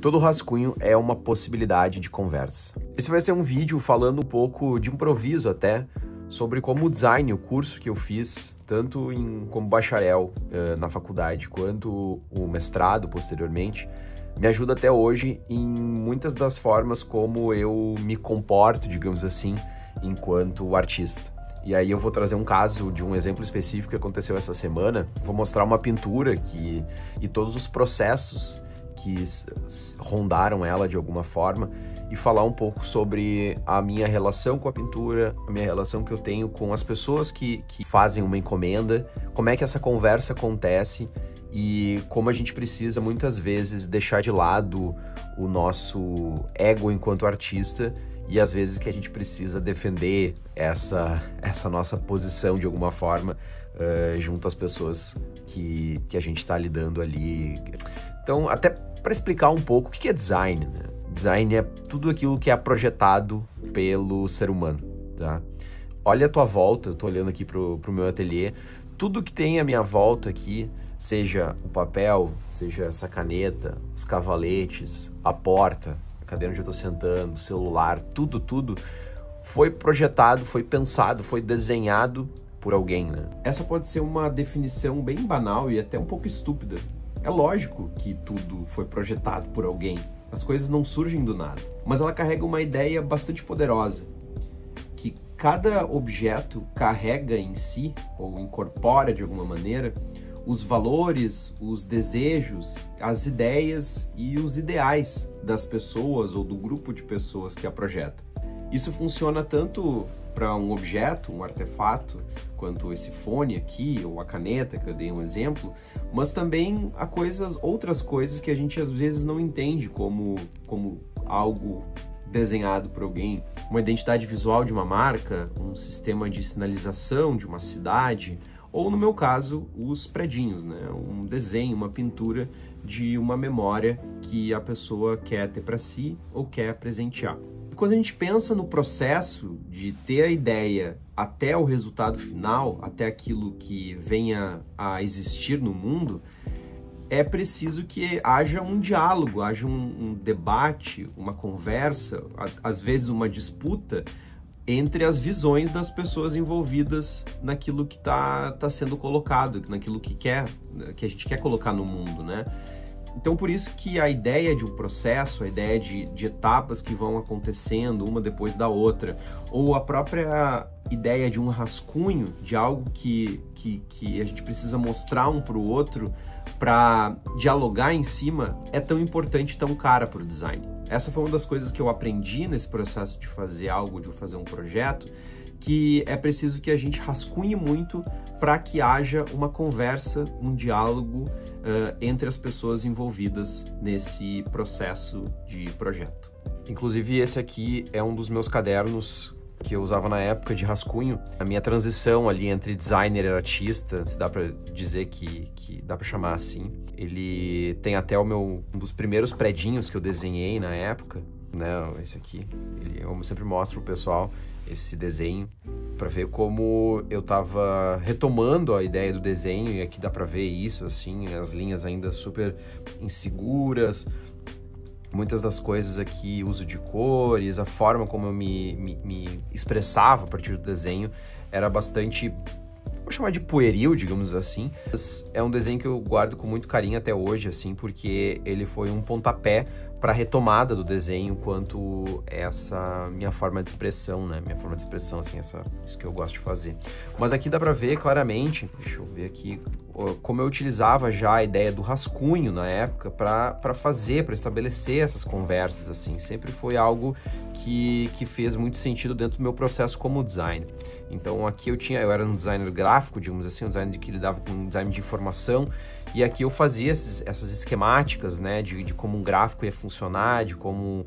Todo rascunho é uma possibilidade de conversa. Esse vai ser um vídeo falando um pouco de improviso até, sobre como o design, o curso que eu fiz, tanto como bacharel na faculdade, quanto o mestrado posteriormente, me ajuda até hoje em muitas das formas como eu me comporto, digamos assim, enquanto artista. E aí eu vou trazer um caso de um exemplo específico que aconteceu essa semana. Vou mostrar uma pintura e todos os processos que rondaram ela de alguma forma e falar um pouco sobre a minha relação com a pintura, a minha relação que eu tenho com as pessoas que fazem uma encomenda, como é que essa conversa acontece e como a gente precisa muitas vezes deixar de lado o nosso ego enquanto artista e às vezes que a gente precisa defender essa nossa posição de alguma forma junto às pessoas que a gente está lidando ali. Então, até para explicar um pouco o que é design, né? Design é tudo aquilo que é projetado pelo ser humano, tá? Olha a tua volta, eu tô olhando aqui pro meu ateliê, tudo que tem à minha volta aqui, seja o papel, seja essa caneta, os cavaletes, a porta, a cadeira onde eu tô sentando, o celular, tudo foi projetado, foi pensado, foi desenhado por alguém, né? Essa pode ser uma definição bem banal e até um pouco estúpida. É lógico que tudo foi projetado por alguém. As coisas não surgem do nada. Mas ela carrega uma ideia bastante poderosa, que cada objeto carrega em si, ou incorpora de alguma maneira, os valores, os desejos, as ideias e os ideais das pessoas ou do grupo de pessoas que a projeta. Isso funciona tanto para um objeto, um artefato, quanto esse fone aqui, ou a caneta, que eu dei um exemplo, mas também a outras coisas que a gente às vezes não entende como algo desenhado por alguém. Uma identidade visual de uma marca, um sistema de sinalização de uma cidade, ou no meu caso, os predinhos, né? Um desenho, uma pintura de uma memória que a pessoa quer ter para si ou quer presentear. Quando a gente pensa no processo de ter a ideia até o resultado final, até aquilo que venha a existir no mundo, é preciso que haja um diálogo, haja um debate, uma conversa, às vezes uma disputa entre as visões das pessoas envolvidas naquilo que está sendo colocado, naquilo que a gente quer colocar no mundo, né? Então, por isso que a ideia de um processo, a ideia de etapas que vão acontecendo uma depois da outra, ou a própria ideia de um rascunho, de algo que a gente precisa mostrar um para o outro para dialogar em cima, é tão importante, tão cara para o design. Essa foi uma das coisas que eu aprendi nesse processo de fazer algo, de fazer um projeto, que é preciso que a gente rascunhe muito para que haja uma conversa, um diálogo entre as pessoas envolvidas nesse processo de projeto. Inclusive, esse aqui é um dos meus cadernos que eu usava na época de rascunho. A minha transição ali entre designer e artista, se dá para dizer que dá para chamar assim. Ele tem até um dos primeiros predinhos que eu desenhei na época, né? Esse aqui. Eu sempre mostro pro pessoal esse desenho para ver como eu tava retomando a ideia do desenho, e aqui dá para ver isso, assim, as linhas ainda super inseguras, muitas das coisas aqui, uso de cores, a forma como eu me expressava a partir do desenho era bastante, vou chamar de pueril, digamos assim. Mas é um desenho que eu guardo com muito carinho até hoje, assim, porque ele foi um pontapé para a retomada do desenho quanto essa minha forma de expressão, né? Minha forma de expressão, assim, isso que eu gosto de fazer. Mas aqui dá para ver claramente, deixa eu ver aqui, como eu utilizava já a ideia do rascunho na época para estabelecer essas conversas, assim. Sempre foi algo que fez muito sentido dentro do meu processo como designer. Então aqui eu era um designer gráfico, digamos assim, um designer que lidava com um design de informação, e aqui eu fazia essas esquemáticas, né, de como um gráfico ia funcionar, de como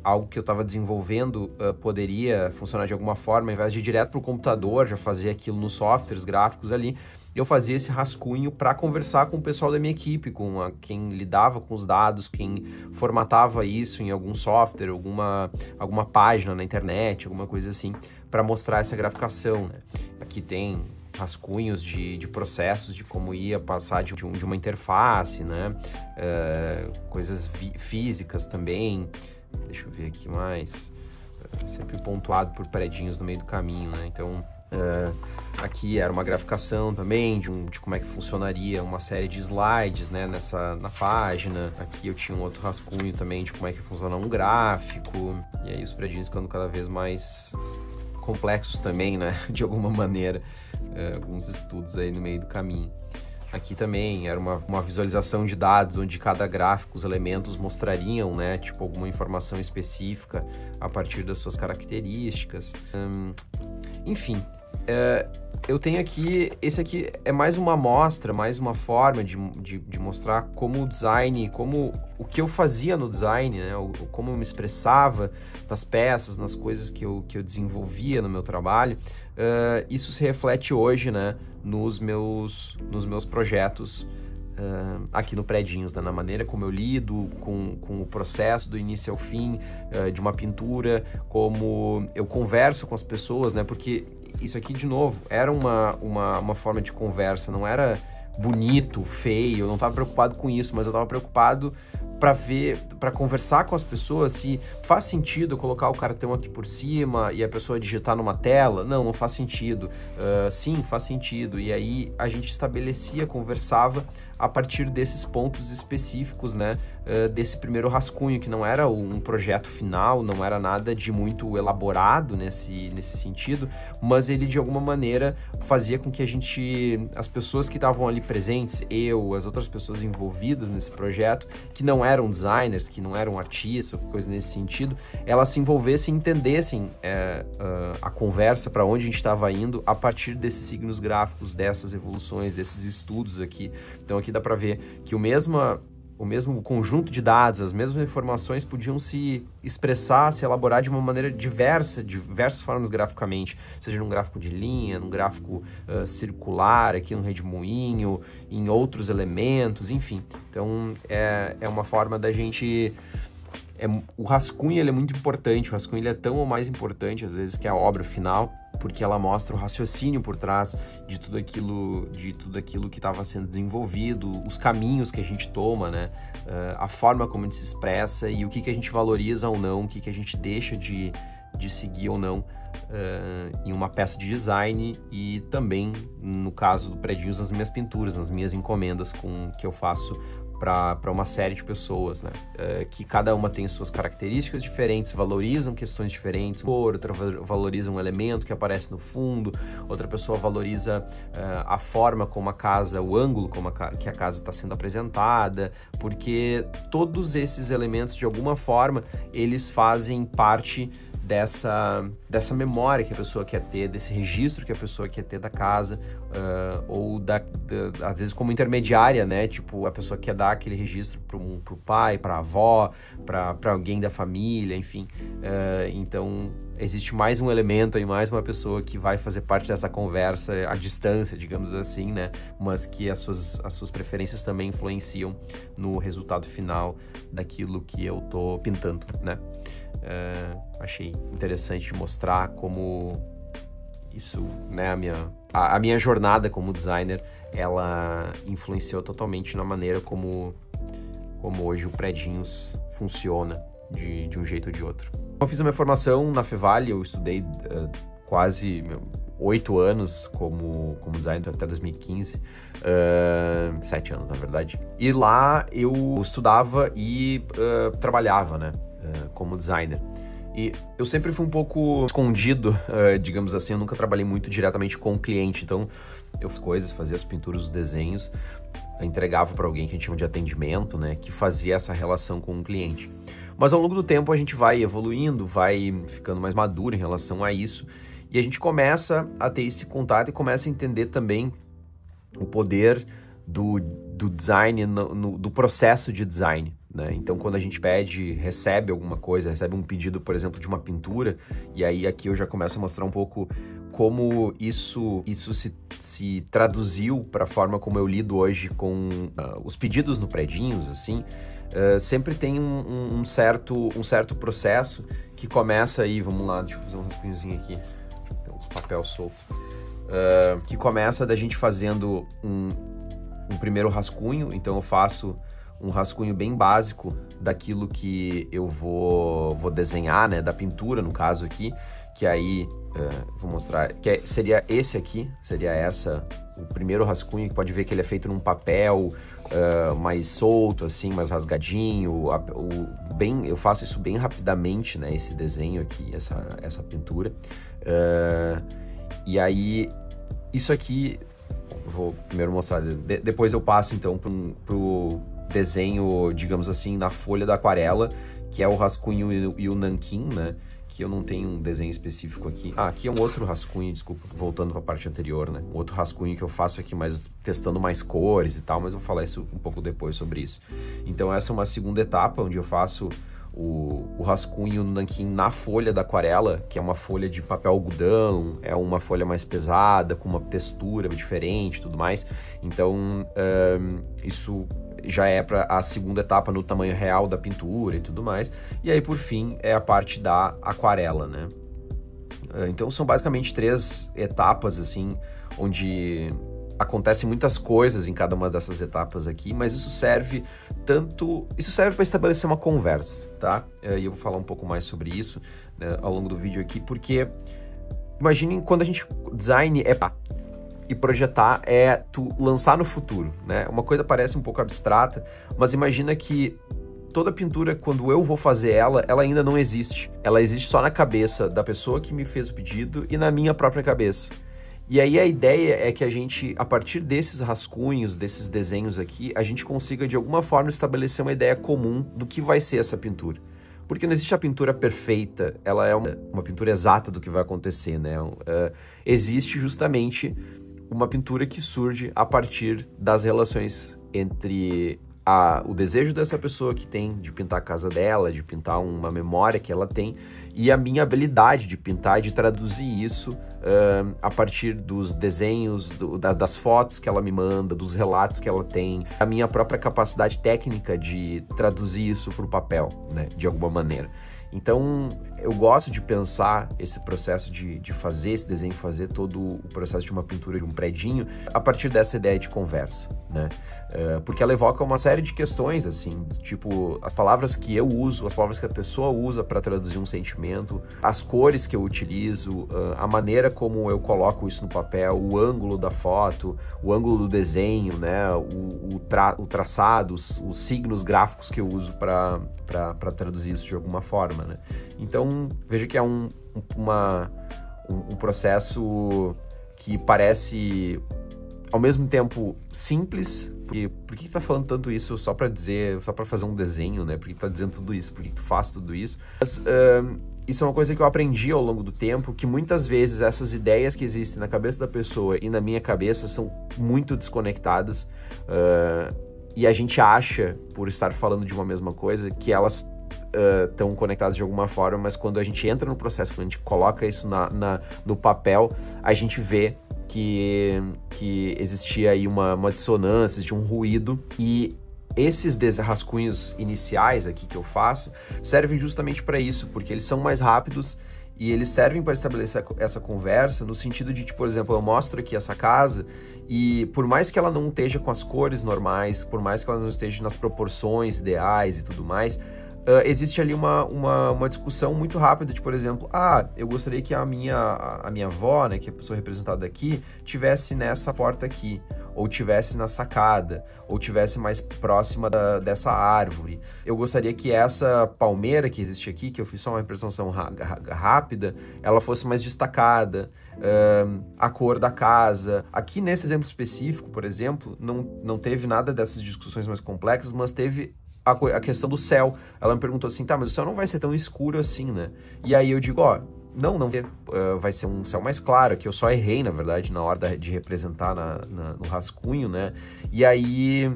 algo que eu estava desenvolvendo poderia funcionar de alguma forma, ao invés de ir direto para o computador, já fazia aquilo nos softwares gráficos ali, eu fazia esse rascunho para conversar com o pessoal da minha equipe, com quem lidava com os dados, quem formatava isso em algum software, alguma página na internet, alguma coisa assim, para mostrar essa graficação, né? Aqui tem rascunhos de processos, de como ia passar de uma interface, né? Coisas físicas também. Deixa eu ver aqui mais. Sempre pontuado por predinhos no meio do caminho, né? Então, aqui era uma graficação também de como é que funcionaria uma série de slides, né, na página. Aqui eu tinha um outro rascunho também de como é que funciona um gráfico. E aí os predinhos ficando cada vez mais complexos também, né, de alguma maneira. Alguns estudos aí no meio do caminho. Aqui também era uma visualização de dados, onde cada gráfico, os elementos mostrariam, né, tipo, alguma informação específica a partir das suas características. Enfim, eu tenho aqui, esse aqui é mais uma amostra, mais uma forma de mostrar como o design, o que eu fazia no design, né, como eu me expressava nas peças, nas coisas que eu desenvolvia no meu trabalho. Isso se reflete hoje, né, nos meus projetos aqui no Predinhos, né, na maneira como eu lido com o processo do início ao fim de uma pintura, como eu converso com as pessoas, né, porque isso aqui, de novo, era uma forma de conversa, não era bonito, feio, eu não estava preocupado com isso, mas eu estava preocupado para conversar com as pessoas se faz sentido eu colocar o cartão aqui por cima e a pessoa digitar numa tela. Não faz sentido. Sim, faz sentido. E aí a gente estabelecia, conversava a partir desses pontos específicos, né, desse primeiro rascunho, que não era um projeto final, não era nada de muito elaborado nesse sentido, mas ele de alguma maneira fazia com que as pessoas que estavam ali presentes, as outras pessoas envolvidas nesse projeto, que não eram designers, que não eram artistas, coisa nesse sentido, elas se envolvessem e entendessem a conversa, para onde a gente estava indo, a partir desses signos gráficos, dessas evoluções, desses estudos aqui. Então aqui dá para ver que o mesmo conjunto de dados, as mesmas informações podiam se expressar, se elaborar de uma maneira diversas formas graficamente, seja num gráfico de linha, num gráfico circular, aqui no redemoinho, em outros elementos, enfim. Então é uma forma da gente... o rascunho ele é muito importante, o rascunho ele é tão ou mais importante às vezes que a obra final, porque ela mostra o raciocínio por trás de tudo aquilo que estava sendo desenvolvido, os caminhos que a gente toma, né? A forma como a gente se expressa e o que a gente valoriza ou não, o que a gente deixa de seguir ou não em uma peça de design, e também, no caso do Predinhos, nas minhas pinturas, nas minhas encomendas que eu faço para uma série de pessoas, né? Que cada uma tem suas características diferentes, valorizam questões diferentes, outra valoriza um elemento que aparece no fundo, outra pessoa valoriza a forma como a casa, o ângulo que a casa está sendo apresentada, porque todos esses elementos, de alguma forma, eles fazem parte dessa memória que a pessoa quer ter, desse registro que a pessoa quer ter da casa, ou às vezes como intermediária, né? Tipo, a pessoa quer dar aquele registro pro pai, pra avó, pra alguém da família, enfim. Então, existe mais um elemento aí, mais uma pessoa que vai fazer parte dessa conversa à distância, digamos assim, né? Mas que as suas preferências também influenciam no resultado final daquilo que eu tô pintando, né? Achei interessante mostrar como isso, né, a minha jornada como designer, ela influenciou totalmente na maneira como hoje o Predinhos funciona de um jeito ou de outro. Eu fiz a minha formação na Fevale, eu estudei quase 8 anos como designer até 2015, 7 anos na verdade, e lá eu estudava e trabalhava, né, como designer. E eu sempre fui um pouco escondido, digamos assim, eu nunca trabalhei muito diretamente com o cliente, então eu fiz coisas, fazia as pinturas, os desenhos, entregava para alguém que a gente chama de atendimento, né, que fazia essa relação com o cliente. Mas ao longo do tempo a gente vai evoluindo, vai ficando mais maduro em relação a isso, e a gente começa a ter esse contato e começa a entender também o poder do design, do processo de design, né? Então, quando a gente recebe alguma coisa, recebe um pedido, por exemplo, de uma pintura, e aí aqui eu já começo a mostrar um pouco como isso se traduziu para a forma como eu lido hoje com os pedidos no Predinhos, assim. Sempre tem um certo processo que começa aí, vamos lá, deixa eu fazer um rascunhozinho aqui, tem uns papel solto. que começa da gente fazendo um primeiro rascunho. Então eu faço um rascunho bem básico daquilo que eu vou desenhar, né, da pintura no caso aqui, que aí vou mostrar, seria esse aqui, o primeiro rascunho, que pode ver que ele é feito num papel mais solto, assim, mais rasgadinho, eu faço isso bem rapidamente, né, esse desenho aqui, essa pintura, e aí, isso aqui, vou primeiro mostrar, depois eu passo então pro desenho, digamos assim, na folha da aquarela, que é o rascunho e o nanquim, né, que eu não tenho um desenho específico aqui. Aqui é um outro rascunho, desculpa, voltando para a parte anterior, né? Um outro rascunho que eu faço aqui, mas testando mais cores e tal, mas eu vou falar isso um pouco depois sobre isso. Então essa é uma segunda etapa, onde eu faço o rascunho no nanquim na folha da aquarela, que é uma folha de papel algodão, é uma folha mais pesada, com uma textura diferente e tudo mais. Então, isso já é para a segunda etapa no tamanho real da pintura e tudo mais. E aí, por fim, é a parte da aquarela, né? Então, são basicamente 3 etapas, assim, onde acontecem muitas coisas em cada uma dessas etapas aqui, mas isso serve para estabelecer uma conversa, tá? E eu vou falar um pouco mais sobre isso, né, ao longo do vídeo aqui, porque imaginem quando a gente design e projetar é tu lançar no futuro, né? Uma coisa parece um pouco abstrata, mas imagina que toda pintura, quando eu vou fazer ela ainda não existe. Ela existe só na cabeça da pessoa que me fez o pedido e na minha própria cabeça. E aí a ideia é que a gente, a partir desses rascunhos, desses desenhos aqui, a gente consiga de alguma forma estabelecer uma ideia comum do que vai ser essa pintura. Porque não existe a pintura perfeita, ela é uma pintura exata do que vai acontecer, né? Existe justamente uma pintura que surge a partir das relações entre o desejo dessa pessoa que tem de pintar a casa dela, de pintar uma memória que ela tem, e a minha habilidade de pintar e de traduzir isso a partir dos desenhos, das fotos que ela me manda, dos relatos que ela tem, a minha própria capacidade técnica de traduzir isso para o papel, né, de alguma maneira. Então, eu gosto de pensar esse processo de fazer esse desenho, fazer todo o processo de uma pintura de um predinho a partir dessa ideia de conversa, né? Porque ela evoca uma série de questões, assim, tipo, as palavras que eu uso, as palavras que a pessoa usa para traduzir um sentimento, as cores que eu utilizo, a maneira como eu coloco isso no papel, o ângulo da foto, o ângulo do desenho, né? O traçado, os signos gráficos que eu uso para traduzir isso de alguma forma, né? Então, veja que é um processo que parece, ao mesmo tempo, simples. Por que tu tá falando tanto isso só para fazer um desenho, né? Por que tu tá dizendo tudo isso? Por que tu faz tudo isso? Mas, isso é uma coisa que eu aprendi ao longo do tempo, que muitas vezes essas ideias que existem na cabeça da pessoa e na minha cabeça são muito desconectadas, e a gente acha, por estar falando de uma mesma coisa, que elas estão conectadas de alguma forma, mas quando a gente entra no processo, quando a gente coloca isso no papel, a gente vê que existia aí uma dissonância, de um ruído, e esses rascunhos iniciais aqui que eu faço servem justamente para isso, porque eles são mais rápidos e eles servem para estabelecer essa conversa no sentido de, tipo, por exemplo, eu mostro aqui essa casa e por mais que ela não esteja com as cores normais, por mais que ela não esteja nas proporções ideais e tudo mais, existe ali uma discussão muito rápida de, por exemplo, eu gostaria que a minha avó, né, que é a pessoa representada aqui, tivesse nessa porta aqui, ou tivesse na sacada, ou tivesse mais próxima dessa árvore. Eu gostaria que essa palmeira que existe aqui, que eu fiz só uma representação rápida, ela fosse mais destacada, a cor da casa. Aqui nesse exemplo específico, por exemplo, não teve nada dessas discussões mais complexas, mas teve a questão do céu. Ela me perguntou assim, tá, mas o céu não vai ser tão escuro assim, né? E aí eu digo, não vai ser um céu mais claro, que eu só errei, na verdade, na hora de representar no rascunho, né? E aí,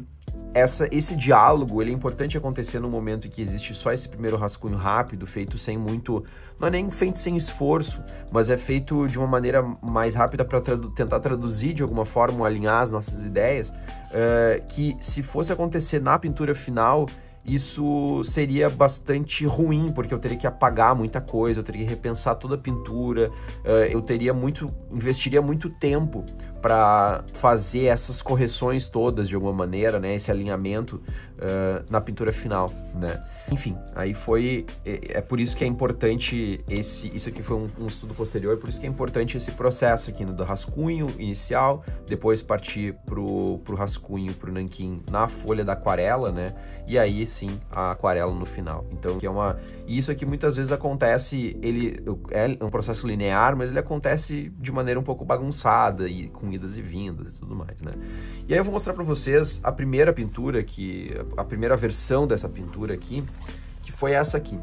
esse diálogo, ele é importante acontecer no momento em que existe só esse primeiro rascunho rápido, feito sem muito... Não é nem feito sem esforço, mas é feito de uma maneira mais rápida para tentar traduzir de alguma forma, alinhar as nossas ideias, que se fosse acontecer na pintura final, isso seria bastante ruim, porque eu teria que apagar muita coisa, eu teria que repensar toda a pintura, eu investiria muito tempo para fazer essas correções todas de alguma maneira, né, esse alinhamento na pintura final, né. Enfim, aí é por isso que é importante isso aqui foi um estudo posterior, por isso que é importante esse processo aqui, né, do rascunho inicial, depois partir pro rascunho, pro nanquim na folha da aquarela, né, e aí sim a aquarela no final. Então, isso aqui muitas vezes acontece, é um processo linear, mas ele acontece de maneira um pouco bagunçada e com idas e vindas e tudo mais, né. E aí eu vou mostrar para vocês a primeira pintura a primeira versão dessa pintura aqui, que foi essa aqui.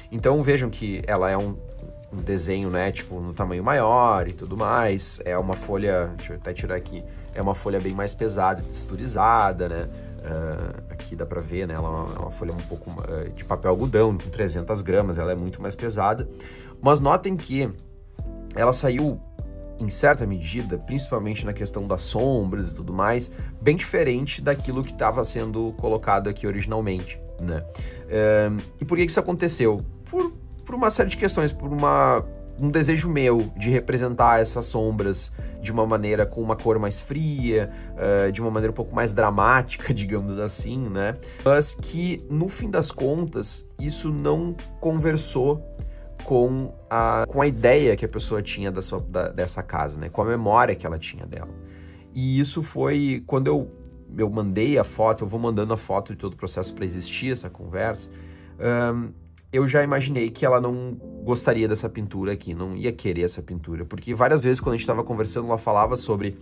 Então vejam que ela é um desenho, né, tipo, no tamanho maior e tudo mais, é uma folha, deixa eu até tirar aqui, é uma folha bem mais pesada, texturizada, né, aqui dá pra ver, né, ela é uma folha um pouco de papel algodão, com 300 gramas, ela é muito mais pesada, mas notem que ela saiu, em certa medida, principalmente na questão das sombras e tudo mais, bem diferente daquilo que estava sendo colocado aqui originalmente, né? E por que isso aconteceu? Por uma série de questões, por um desejo meu de representar essas sombras de uma maneira com uma cor mais fria, de uma maneira um pouco mais dramática, digamos assim, né? Mas que, no fim das contas, isso não conversou com a ideia que a pessoa tinha dessa casa, né? Com a memória que ela tinha dela. E isso foi quando eu mandei a foto, eu vou mandando a foto de todo o processo para existir essa conversa, eu já imaginei que ela não gostaria dessa pintura aqui, não ia querer essa pintura, porque várias vezes quando a gente estava conversando, ela falava sobre...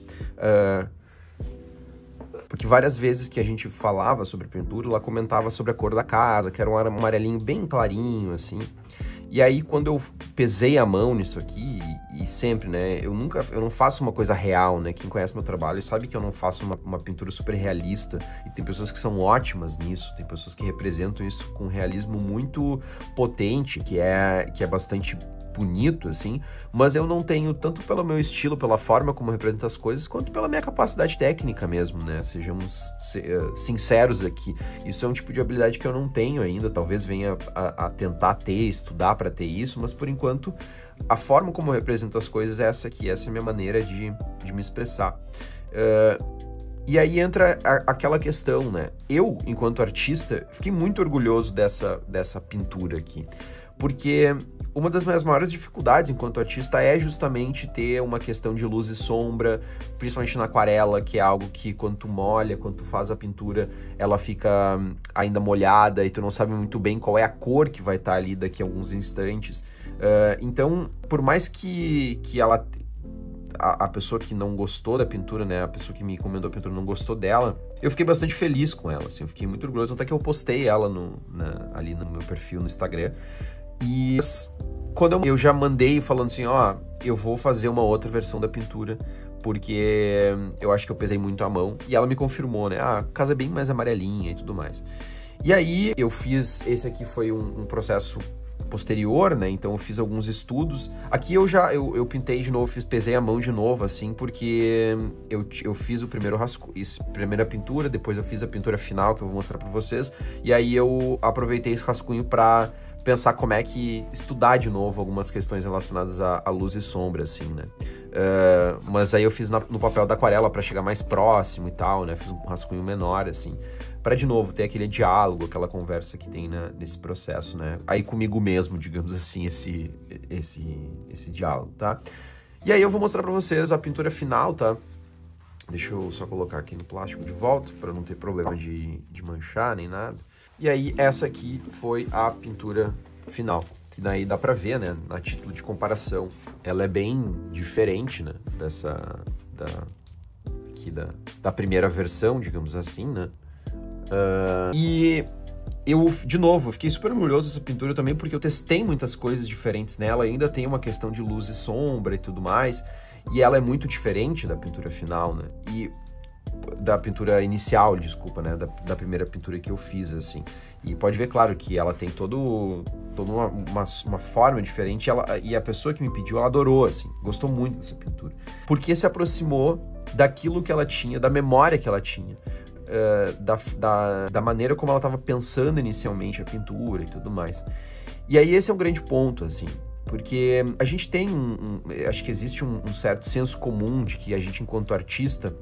Porque várias vezes que a gente falava sobre pintura, ela comentava sobre a cor da casa, que era um amarelinho bem clarinho, assim. E aí, quando eu pesei a mão nisso aqui, e sempre, né, eu não faço uma coisa real, né, quem conhece meu trabalho sabe que eu não faço uma pintura super realista, e tem pessoas que são ótimas nisso, tem pessoas que representam isso com um realismo muito potente, que é bastante bonito, assim, mas eu não tenho, tanto pelo meu estilo, pela forma como eu represento as coisas, quanto pela minha capacidade técnica mesmo, né, sejamos sinceros aqui. Isso é um tipo de habilidade que eu não tenho ainda, talvez venha a tentar estudar para ter isso, mas por enquanto a forma como eu represento as coisas é essa aqui, essa é a minha maneira de me expressar. E aí entra aquela questão, né, eu, enquanto artista, fiquei muito orgulhoso dessa pintura aqui, porque uma das minhas maiores dificuldades enquanto artista é justamente ter uma questão de luz e sombra, principalmente na aquarela, que é algo que quando tu molha, quando tu faz a pintura, ela fica ainda molhada e tu não sabe muito bem qual é a cor que vai estar ali daqui a alguns instantes. Então, por mais que a pessoa que não gostou da pintura, né, a pessoa que me encomendou a pintura não gostou dela, eu fiquei bastante feliz com ela, assim, eu fiquei muito orgulhoso, até que eu postei ela ali no meu perfil no Instagram. E quando eu já mandei falando assim, ó, eu vou fazer uma outra versão da pintura, porque eu acho que eu pesei muito a mão, e ela me confirmou, né, a casa é bem mais amarelinha e tudo mais. E aí eu fiz, esse aqui foi um processo posterior, né, então eu fiz alguns estudos. Aqui eu pintei de novo, pesei a mão de novo, assim, porque eu fiz o primeiro primeira pintura, depois eu fiz a pintura final, que eu vou mostrar pra vocês, e aí eu aproveitei esse rascunho pra pensar como é que estudar de novo algumas questões relacionadas à luz e sombra, assim, né? Mas aí eu fiz no papel da aquarela para chegar mais próximo e tal, né? Fiz um rascunho menor, assim, para de novo ter aquele diálogo, aquela conversa que tem nesse processo, né? Aí comigo mesmo, digamos assim, esse diálogo, tá? E aí eu vou mostrar para vocês a pintura final, tá? Deixa eu só colocar aqui no plástico de volta para não ter problema de manchar nem nada. E aí, essa aqui foi a pintura final, que daí dá pra ver, né, a título de comparação. Ela é bem diferente, né, da primeira versão, digamos assim, né. E eu, de novo, fiquei super orgulhoso dessa pintura também, porque eu testei muitas coisas diferentes nela, ainda tem uma questão de luz e sombra e tudo mais, e ela é muito diferente da pintura final, né, e da pintura inicial, desculpa, né, da primeira pintura que eu fiz, assim. E pode ver, claro, que ela tem toda uma forma diferente, e a pessoa que me pediu, ela adorou, assim, gostou muito dessa pintura. Porque se aproximou daquilo que ela tinha, da memória que ela tinha. da maneira como ela estava pensando inicialmente a pintura e tudo mais. E aí esse é um grande ponto, assim, porque a gente tem acho que existe um certo senso comum de que a gente, enquanto artista,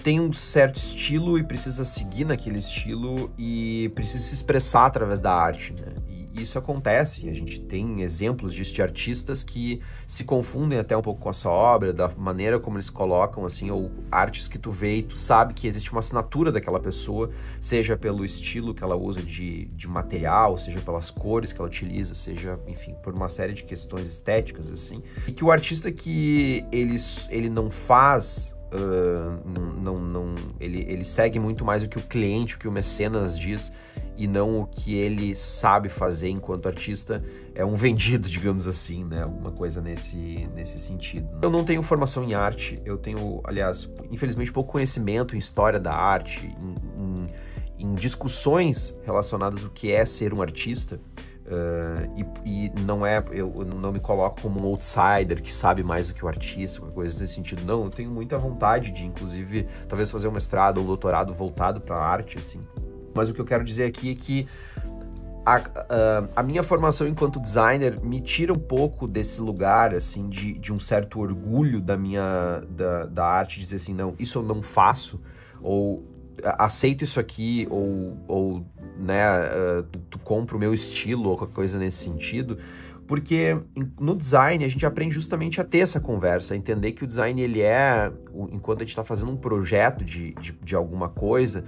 tem um certo estilo e precisa seguir naquele estilo e precisa se expressar através da arte, né? E isso acontece, a gente tem exemplos disso de artistas que se confundem até um pouco com a sua obra, da maneira como eles colocam, assim, ou artes que tu vê e tu sabe que existe uma assinatura daquela pessoa, seja pelo estilo que ela usa de material, seja pelas cores que ela utiliza, seja, enfim, por uma série de questões estéticas, assim. E que o artista que ele não faz... ele segue muito mais o que o cliente, o que o mecenas diz, e não o que ele sabe fazer enquanto artista, é um vendido, digamos assim, né? Alguma coisa nesse sentido. Eu não tenho formação em arte, eu tenho, aliás, infelizmente, pouco conhecimento em história da arte, em discussões relacionadas ao que é ser um artista. E eu não me coloco como um outsider que sabe mais do que o artista, coisa nesse sentido. Não, eu tenho muita vontade de, inclusive, talvez fazer um mestrado ou um doutorado voltado para a arte, assim. Mas o que eu quero dizer aqui é que a minha formação enquanto designer me tira um pouco desse lugar, assim, de um certo orgulho da arte, de dizer assim, não, isso eu não faço, ou aceito isso aqui, ou né, tu compra o meu estilo, ou qualquer coisa nesse sentido, porque no design a gente aprende justamente a ter essa conversa, a entender que o design, ele enquanto a gente está fazendo um projeto de alguma coisa,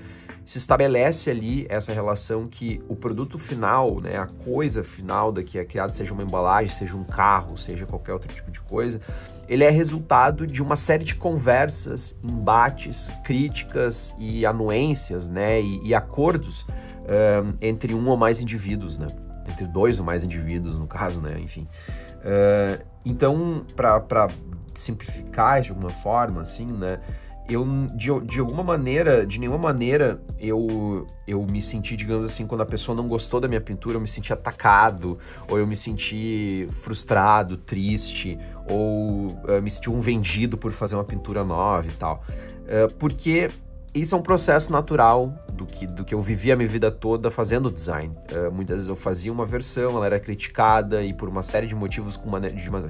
se estabelece ali essa relação que o produto final, né, a coisa final que é criada, seja uma embalagem, seja um carro, seja qualquer outro tipo de coisa, ele é resultado de uma série de conversas, embates, críticas e anuências, né, e acordos entre um ou mais indivíduos, né, entre dois ou mais indivíduos, no caso, né, enfim. Então, para simplificar de alguma forma, assim, né, eu, de nenhuma maneira, eu me senti, digamos assim, quando a pessoa não gostou da minha pintura, eu me senti atacado, ou eu me senti frustrado, triste, ou me senti um vendido por fazer uma pintura nova e tal. Porque isso é um processo natural do que eu vivi a minha vida toda fazendo design. Muitas vezes eu fazia uma versão, ela era criticada, e por uma série de motivos,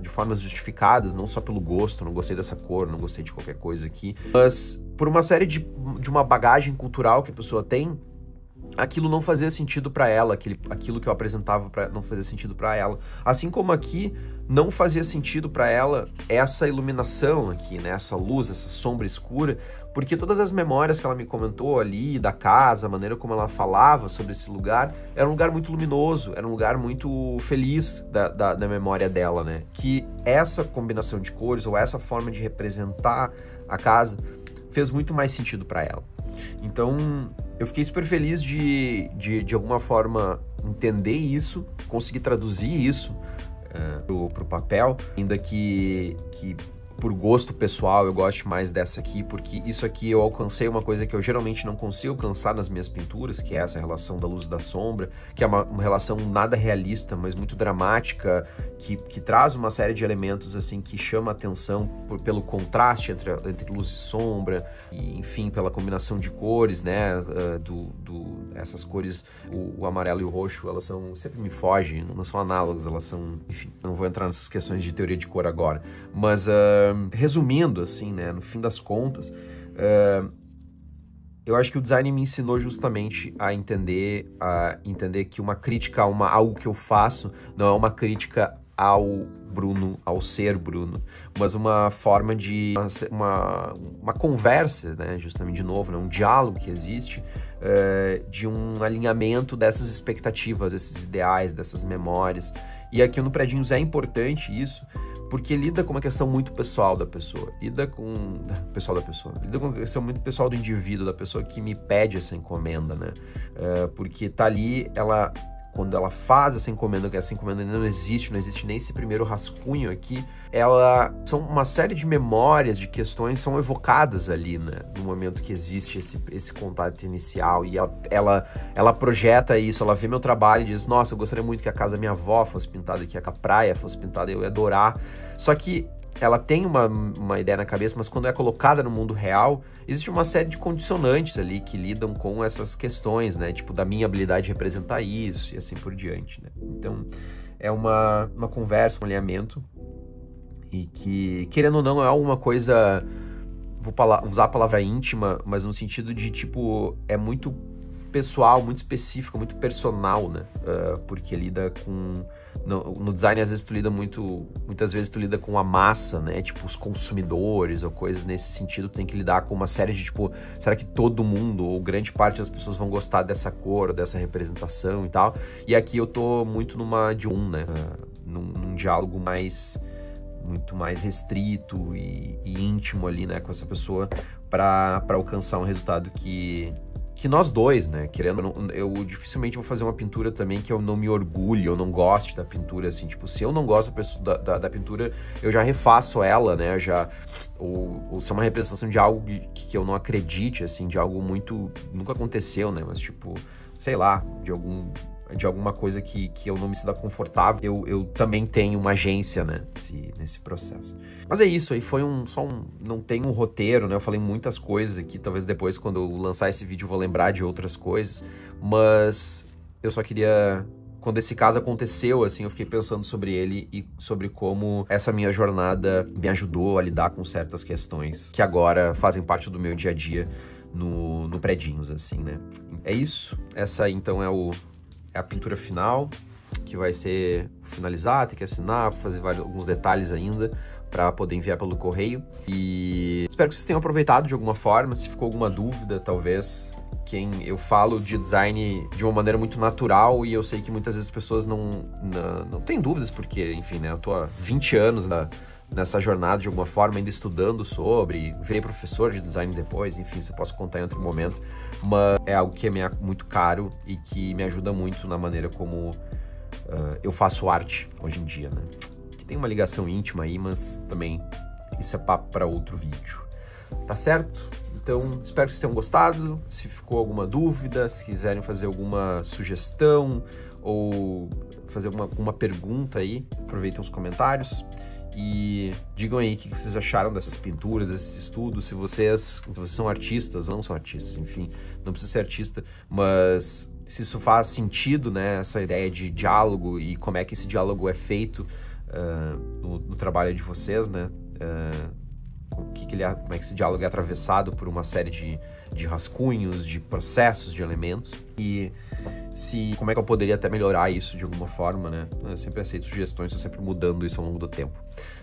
de formas justificadas, não só pelo gosto, não gostei dessa cor, não gostei de qualquer coisa aqui, mas por uma série de uma bagagem cultural que a pessoa tem, aquilo não fazia sentido para ela, aquilo que eu apresentava não fazia sentido para ela. Assim como aqui não fazia sentido para ela essa iluminação aqui, né? Essa luz, essa sombra escura, porque todas as memórias que ela me comentou ali da casa, a maneira como ela falava sobre esse lugar, era um lugar muito luminoso, era um lugar muito feliz da memória dela, né? Que essa combinação de cores ou essa forma de representar a casa fez muito mais sentido para ela. Então, eu fiquei super feliz de alguma forma entender isso, conseguir traduzir isso pro papel, ainda que por gosto pessoal eu goste mais dessa aqui, porque isso aqui eu alcancei uma coisa que eu geralmente não consigo alcançar nas minhas pinturas, que é essa relação da luz e da sombra, que é uma relação nada realista, mas muito dramática, que traz uma série de elementos assim que chama a atenção pelo contraste entre luz e sombra, e enfim, pela combinação de cores, né, essas cores, o amarelo e o roxo, elas sempre me fogem, não são análogas, elas são, enfim, não vou entrar nessas questões de teoria de cor agora, mas resumindo, assim, né, no fim das contas, eu acho que o design me ensinou justamente a entender que uma crítica a algo que eu faço não é uma crítica ao Bruno, ao ser Bruno, mas uma forma de uma conversa, né, justamente, de novo, né, um diálogo que existe, de um alinhamento dessas expectativas, desses ideais, dessas memórias. E aqui no Predinhos é importante isso, porque lida com uma questão muito pessoal da pessoa, lida com uma questão muito pessoal do indivíduo, da pessoa que me pede essa encomenda, né? Porque tá ali, quando ela faz essa encomenda, que essa encomenda não existe nem esse primeiro rascunho aqui, são uma série de memórias, de questões são evocadas ali, né? No momento que existe esse contato inicial, e ela projeta isso, ela vê meu trabalho e diz, nossa, eu gostaria muito que a casa da minha avó fosse pintada aqui, que a praia fosse pintada, eu ia adorar. Só que ela tem uma ideia na cabeça, mas quando é colocada no mundo real, existe uma série de condicionantes ali que lidam com essas questões, né? Tipo, da minha habilidade de representar isso e assim por diante, né? Então, é uma conversa, um alinhamento, e que, querendo ou não, é alguma coisa, vou usar a palavra íntima, mas no sentido de, tipo, é muito pessoal, muito específico, muito personal, né? Porque lida com... No design, às vezes, muitas vezes tu lida com a massa, né? Tipo, os consumidores ou coisas nesse sentido. Tu tem que lidar com uma série de, tipo, será que todo mundo ou grande parte das pessoas vão gostar dessa cor, dessa representação e tal? E aqui eu tô muito numa de né? Num diálogo muito mais restrito e íntimo ali, né? Com essa pessoa para alcançar um resultado que nós dois, né, querendo, eu dificilmente vou fazer uma pintura também que eu não me orgulhe, eu não goste da pintura, assim, tipo, se eu não gosto da pintura, eu já refaço ela, né, ou se é uma representação de algo que eu não acredite, assim, de algo nunca aconteceu, né, mas tipo, sei lá, de alguma coisa que eu não me sinta confortável, eu também tenho uma agência, né, nesse processo. Mas é isso, aí foi não tem um roteiro, né, eu falei muitas coisas aqui, talvez depois quando eu lançar esse vídeo eu vou lembrar de outras coisas, mas eu só queria... Quando esse caso aconteceu, assim, eu fiquei pensando sobre ele e sobre como essa minha jornada me ajudou a lidar com certas questões que agora fazem parte do meu dia a dia no Predinhos, assim, né. É isso, essa então é a pintura final, que vai ser finalizar, tem que assinar, fazer alguns detalhes ainda para poder enviar pelo correio. E espero que vocês tenham aproveitado de alguma forma. Se ficou alguma dúvida, talvez, eu falo de design de uma maneira muito natural e eu sei que muitas vezes as pessoas não têm dúvidas, porque, enfim, né, eu tô há 20 anos nessa jornada de alguma forma, ainda estudando sobre, virei professor de design depois, enfim, isso eu posso contar em outro momento, mas é algo que é muito caro e que me ajuda muito na maneira como eu faço arte hoje em dia, né? Que tem uma ligação íntima aí, mas também isso é papo para outro vídeo, tá certo? Então, espero que vocês tenham gostado. Se ficou alguma dúvida, se quiserem fazer alguma sugestão ou fazer uma pergunta aí, aproveitem os comentários. E digam aí o que vocês acharam dessas pinturas, desses estudos, se vocês são artistas ou não são artistas, enfim, não precisa ser artista, mas se isso faz sentido, né, essa ideia de diálogo e como é que esse diálogo é feito no trabalho de vocês, né, como é que esse diálogo é atravessado por uma série de rascunhos, de processos, de elementos, e como é que eu poderia até melhorar isso de alguma forma, né? Eu sempre aceito sugestões, estou sempre mudando isso ao longo do tempo,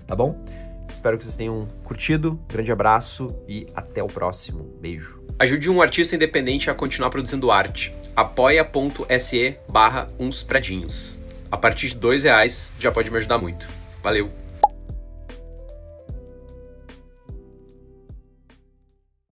tá bom? Espero que vocês tenham curtido, grande abraço e até o próximo, beijo. Ajude um artista independente a continuar produzindo arte, apoia.se/unspredinhos. A partir de R$2 já pode me ajudar muito. Valeu!